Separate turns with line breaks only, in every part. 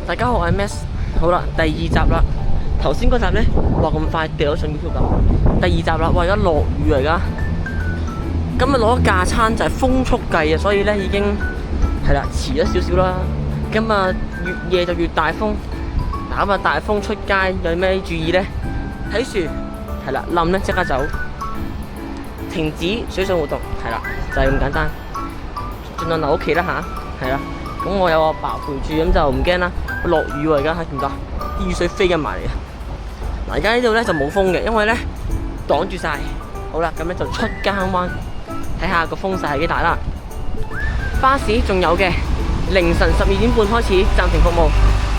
大家好，我係 Max。好啦，第二集啦。頭先嗰集呢，話咁快掉咗上 YouTube 咁。第二集啦，哇！而家落雨嚟噶。今日攞架撐就係風速計啊，所以呢已經係啦，遲咗少少啦。咁啊，越夜就越大風。嗱，咁啊，大風出街有咩注意呢？睇樹係啦，冧呢即刻走，停止水上活動係啦，就係咁簡單。盡量留屋企啦吓，係啦。咁我有阿爸陪住，咁就唔驚啦。落雨喎，而家見唔見到？啲雨水飛緊埋嚟啊！嗱，而家呢度咧就冇風嘅，因為咧擋住晒。好啦，咁咧就出江灣，睇下個風勢係幾大啦。巴士仲有嘅，凌晨12點半開始暫停服務。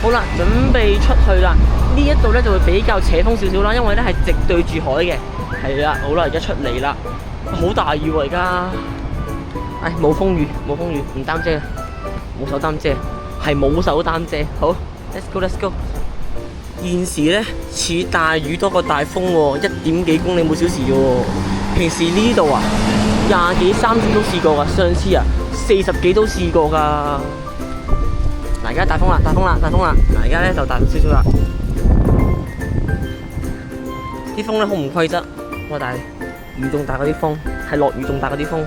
好啦，準備出去啦。呢一度咧就會比較扯風少少啦，因為咧係直對住海嘅。係啦，好啦，而家出嚟啦，好大雨喎而家。唉，冇風雨，冇風雨，唔擔遮啦。冇手擔遮，係冇手擔遮。好 ，let's go，let's go。現時咧似大雨多過大風喎，1點幾公里每小時嘅喎。平時呢度啊，20幾30都試過噶，上次啊40幾都試過噶。嗱，而家大風啦，大風啦，大風啦。嗱，而家咧就大少少啦。啲風咧好唔規則，哇！但係雨仲大過啲風，係落雨仲大過啲風。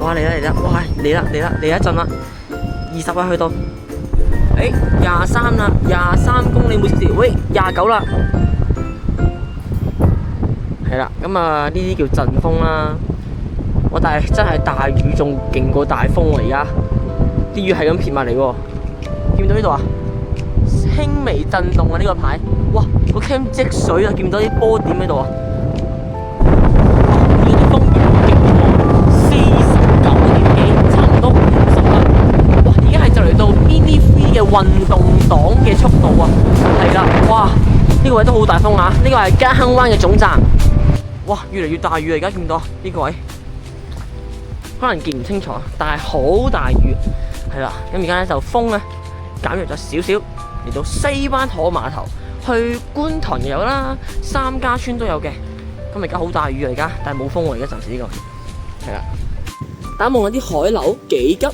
哇！嚟啦嚟啦！哇！嚟啦嚟啦嚟一陣啦，20啊去到，23啦，23公里每小時，喂29啦，係啦，咁啊呢啲叫陣風啦。哇！但係真係大雨仲勁過大風喎，而家啲雨係咁撇埋嚟喎，見唔到呢度啊？輕微震動啊呢個牌，哇！個 cam 積水啊，見唔到啲波點喺度啊？嘅運動檔嘅速度啊，係啦，哇！呢個位都好大風啊，呢個係嘉亨灣嘅總站，哇！越嚟越大雨啊，而家見唔到呢個位，可能見唔清楚，但係好大雨，係啦。咁而家咧就風咧減弱咗少少，嚟到西灣河碼頭，去觀塘又有啦，三家村都有嘅。咁而家好大雨啊，而家，但係冇風喎，而家暫時呢個係啦。大家望下啲海流幾急。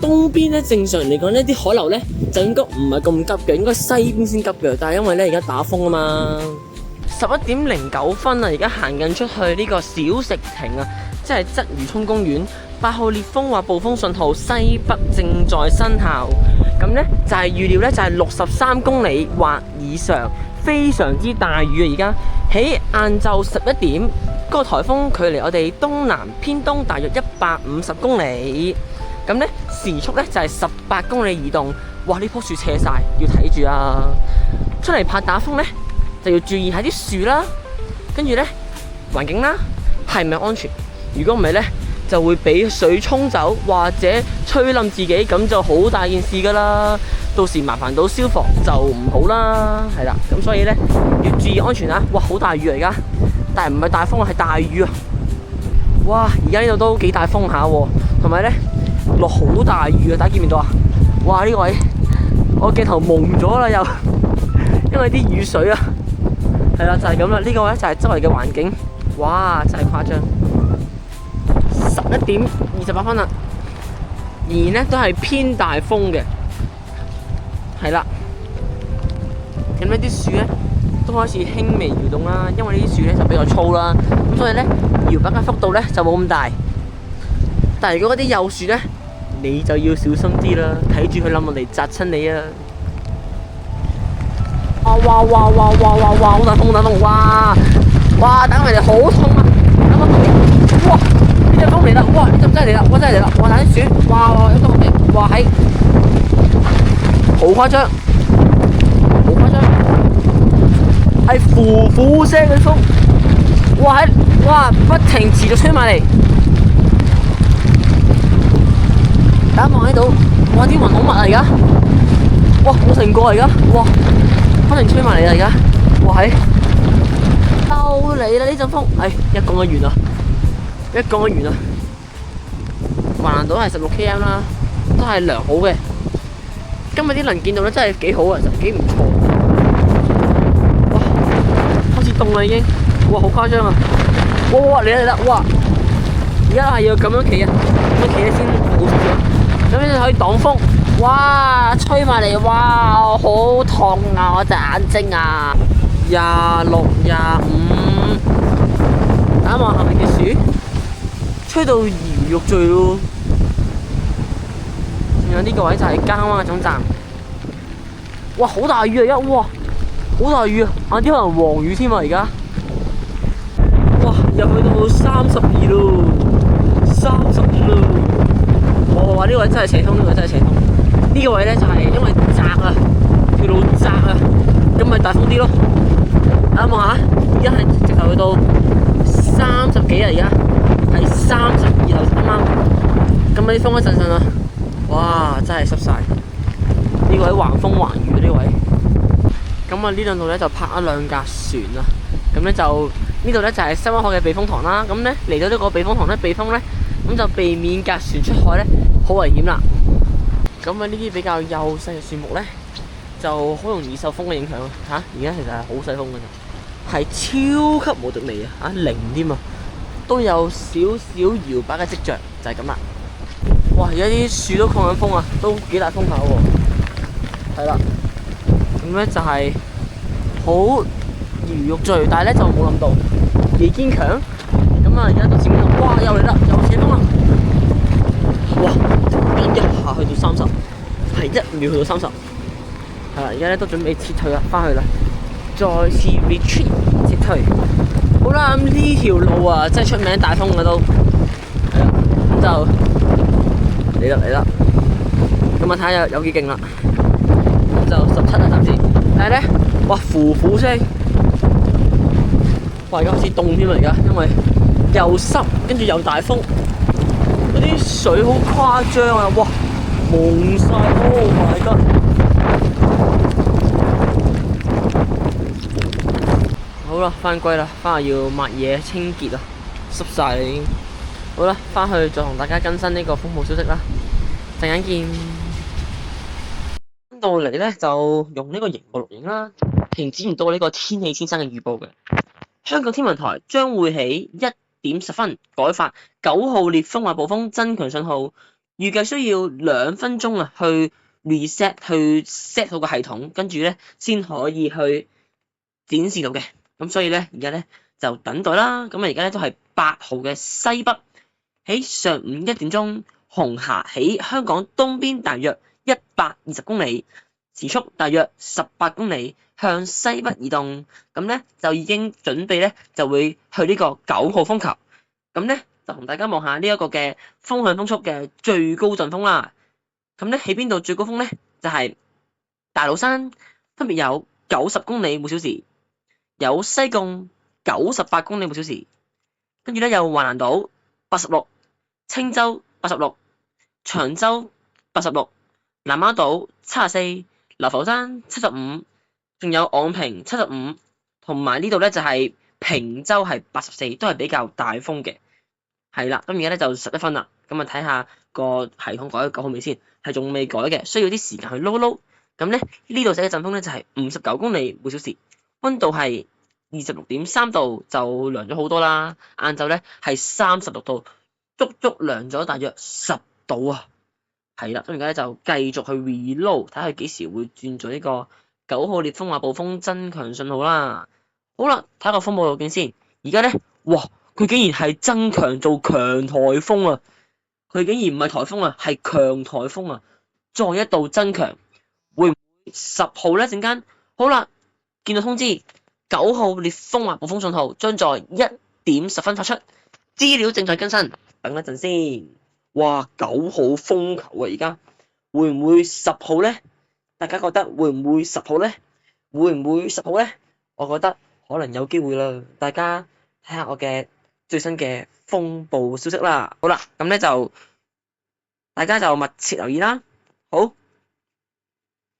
東邊咧正常嚟講呢啲海流咧就應該唔係咁急嘅，應該西邊先急嘅。但係因為咧而家打風啊嘛，11點09分啊，而家行緊出去呢個小食亭啊，即係鰂魚涌公園。8號烈風或暴風信號西北正在生效，咁咧就係預料咧就係63公里或以上，非常之大雨啊！而家喺晏晝11點，嗰個颱風距離我哋東南偏東大約150公里。咁咧時速咧就係18公里移動，哇！呢棵樹斜晒，要睇住啊！出嚟拍打風咧就要注意下啲樹啦，跟住咧環境啦，係咪安全？如果唔係咧，就會俾水沖走或者吹冧自己，咁就好大件事噶啦。到時麻煩到消防就唔好啦，係啦。咁所以咧要注意安全啊！哇，好大雨啊而家，但係唔係大風啊，係大雨啊！哇，而家呢度都幾大風下喎，同埋咧。落好大雨啊！大家見唔見到啊？哇！呢個位我鏡頭蒙咗啦又，因為啲雨水啊，係啦就係咁啦。呢個位就係周圍嘅環境，哇！真係誇張。11點28分啦，仍然咧都係偏大風嘅，係啦。咁呢啲樹咧都開始輕微搖動啦，因為呢啲樹咧就比較粗啦，咁所以咧搖擺嘅幅度咧就冇咁大。但係如果嗰啲幼樹咧，你就要小心啲啦，睇住佢冧落嚟砸親你啊！哇！好大風，好大風！哇！打埋嚟好痛啊！打翻嚟！哇！呢隻風嚟啦！哇！呢隻真係嚟啦！哇！真係嚟啦！哇！打啲樹！哇！一個風！哇！係好誇張，好誇張，係呼聲嗰啲風！哇！哇！不停持續吹埋嚟。大家望喺度，哇！啲雲好密啊而家，哇！冇成個而家，哇！不停吹埋嚟啊而家，哇！係又嚟啦呢陣風，一講就完啦，一講就完啦。橫瀾島係16 km 啦，都係良好嘅。今日啲能見度咧真係幾好啊，就幾唔錯。哇！開始凍啦已經，哇！好誇張啊！哇！嚟啦！哇！而家係要咁樣企啊，咁樣企先好少少。咁樣就可以擋風，哇，吹埋嚟，哇，好痛啊！我隻眼睛啊，26、25，睇下下面嘅樹，吹到搖欲墜咯。仲有呢個位就係嘉亨灣嘅總站。哇，好大雨啊！哇，好大雨啊！晏啲可能黃雨添啊！而家，哇，又去到32咯，35咯。哇！呢個位真係斜通，呢個位真係斜通。呢個位咧就係因為窄啊，條路窄啊，咁咪大風啲咯。啊，望下，而家係直頭去到30幾啊，而家係32頭啱啱。咁啲風一陣陣啊，哇！真係濕晒。呢個位橫風橫雨呢位。咁啊呢兩度咧就泊咗2架船啊。咁咧就呢度咧就係西灣河嘅避風塘啦。咁咧嚟到呢個避風塘咧避風咧，咁就避免架船出海咧，好危險啦。咁啊呢啲比較幼細嘅樹木咧，就好容易受風嘅影響啊！嚇，而家其實係好細風㗎咋，係超級無敵微啊！零添啊，都有少少搖擺嘅跡象，就係咁啦。哇！而家啲樹都抗緊風啊，都幾大風下喎。係啦，咁咧就係好搖欲墜，但係咧就冇諗到幾堅強。咁啊而家到前面度，哇！又嚟啦，又斜風啦！哇！一下去到30，係1秒去到30。係啦，而家咧都準備撤退啦，翻去啦，再次 retreat 撤退。好啦，咁呢條路啊，真係出名大風嘅都。係啦，咁就嚟啦，咁啊睇下有幾勁啦。咁就17啦暫時，但係咧，哇呼呼聲，哇而家開始凍添啦而家，因為又濕，跟住又大風。嗰啲水好誇張啊！哇，蒙晒，Oh my god！好啦，翻歸啦，翻去要抹嘢清潔啊，濕晒啦已經。好啦，翻去再同大家更新呢個風暴消息啦。陣間見。到嚟咧就用呢個熒幕錄影啦，停止唔到呢個天氣先生嘅預報嘅。香港天文台將會喺1點10分改發9號烈風或暴風增強信號，預計需要2分鐘啊去 reset 去 set 好個系統，跟住咧先可以去展示到嘅。咁所以咧而家咧就等待啦。咁啊而家咧都係8號嘅西北，喺上午1點鐘，紅霞喺香港東邊大約120公里，時速大約18公里，向西北移動。咁咧就已經準備咧就會去呢個9號風球。咁咧就同大家望下呢一個嘅風向風速嘅最高陣風啦。咁咧喺邊度最高峰咧？就係大老山，分別有90公里每小時，有西貢98公里每小時，跟住咧有橫瀾島86、青州86、長洲86、南丫島74、流浮山75，仲有昂坪75，同埋呢度咧就係坪洲係84，都係比較大風嘅。係啦，咁而家咧就11分啦，咁啊睇下個系統改咗9號未先，係仲未改嘅，需要啲時間去撈一撈。咁咧呢度寫嘅陣風咧就係59公里每小時，溫度係26.3度，就涼咗好多啦。晏晝咧係36度，足足涼咗大約10度啊。係啦，咁而家咧就繼續去 reload，睇下幾時會轉咗呢個9號烈風或暴風增強信號啦。好啦，睇下個風暴路徑先。而家咧，哇，佢竟然係增強做強颱風啊！佢竟然唔係颱風啊，係強颱風啊！再一度增強，會唔會10號咧？陣間好啦，見到通知9號烈風或暴風信號將在1點10分發出，資料正在更新，等一陣先。哇，9號風球啊！而家會唔會10號咧？大家覺得會唔會10號咧？會唔會10號咧？我覺得可能有機會啦。大家睇下我嘅最新嘅風暴消息啦。好啦，咁咧就大家就密切留意啦。好。